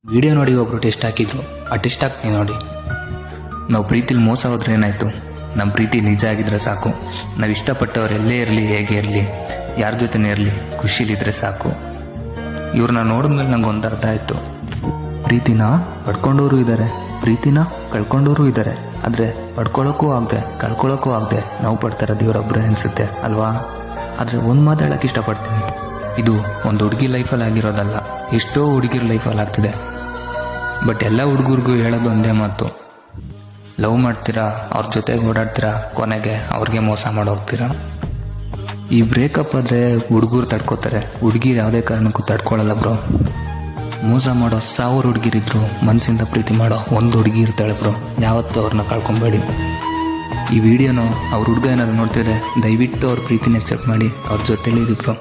Video ನೋಡಿ ಒಬ್ರು test ಹಾಕಿದ್ರು. ಆ ಟೆಸ್ಟ್ ಹಾಕ್ತೀನಿ ನೋಡಿ. ನಾವು ಪ್ರೀತಿಲಿ ಮೋಸ ಹೋದ್ರೆ ಏನಾಯ್ತು? ನಮ್ಮ ಪ್ರೀತಿ ನಿಜ ಆಗಿದ್ರೆ ಸಾಕು. ನಾವು ಇಷ್ಟಪಟ್ಟವ್ರು ಎಲ್ಲೇ ಇರಲಿ, ಹೇಗೆ ಇರಲಿ, ಯಾರ ಜೊತೆನೇ ಇರಲಿ, ಖುಷಿಲಿದ್ರೆ ಸಾಕು. ಇವ್ರನ್ನ ನೋಡಿದ್ಮೇಲೆ ನಂಗೆ ಒಂದು ಅರ್ಥ ಆಯಿತು. ಪ್ರೀತಿನ ಪಡ್ಕೊಂಡವರು ಇದ್ದಾರೆ, ಪ್ರೀತಿನ ಕಳ್ಕೊಂಡವರು ಇದ್ದಾರೆ. ಆದರೆ ಪಡ್ಕೊಳ್ಳೋಕ್ಕೂ ಆಗದೆ ಕಳ್ಕೊಳ್ಳೋಕ್ಕೂ ಆಗದೆ ನಾವು ಪಡ್ತಾ ಇರೋದು ಇವರೊಬ್ಬರೇ ಅನಿಸುತ್ತೆ ಅಲ್ವಾ? ಆದರೆ ಒಂದು ಮಾತು ಹೇಳಕ್ಕೆ ಇಷ್ಟಪಡ್ತೀನಿ, ಇದು ಒಂದು ಹುಡುಗಿ ಲೈಫಲ್ಲಿ ಆಗಿರೋದಲ್ಲ, ಎಷ್ಟೋ ಹುಡುಗಿರ ಲೈಫಲ್ಲಿ ಆಗ್ತಿದೆ. ಬಟ್ ಎಲ್ಲ ಹುಡುಗರಿಗೂ ಹೇಳೋದು ಒಂದೇ ಮಾತು, ಲವ್ ಮಾಡ್ತೀರಾ, ಅವ್ರ ಜೊತೆಗೆ ಓಡಾಡ್ತೀರಾ, ಕೊನೆಗೆ ಅವ್ರಿಗೆ ಮೋಸ ಮಾಡೋಗ್ತೀರಾ. ಈ ಬ್ರೇಕಪ್ ಆದರೆ ಹುಡುಗರು ತಡ್ಕೋತಾರೆ, ಹುಡುಗಿರು ಯಾವುದೇ ಕಾರಣಕ್ಕೂ ತಡ್ಕೊಳ್ಳಲ್ಲ ಬ್ರೋ. ಮೋಸ ಮಾಡೋ 1000 ಹುಡುಗಿರಿದ್ರು ಮನಸ್ಸಿಂದ ಪ್ರೀತಿ ಮಾಡೋ ಒಂದು ಹುಡುಗಿ ಇರ್ತಾಳೆ ಬ್ರೋ. ಯಾವತ್ತೂ ಅವ್ರನ್ನ ಕಳ್ಕೊಬೇಡಿ. ಈ ವಿಡಿಯೋನು ಅವ್ರ ಹುಡುಗ ಏನಾದ್ರು ನೋಡ್ತಿದ್ರೆ ದಯವಿಟ್ಟು ಅವ್ರ ಪ್ರೀತಿನ ಎಕ್ಸೆಪ್ಟ್ ಮಾಡಿ ಅವ್ರ ಜೊತೆಲಿ ಇರಿ ಬ್ರೋ.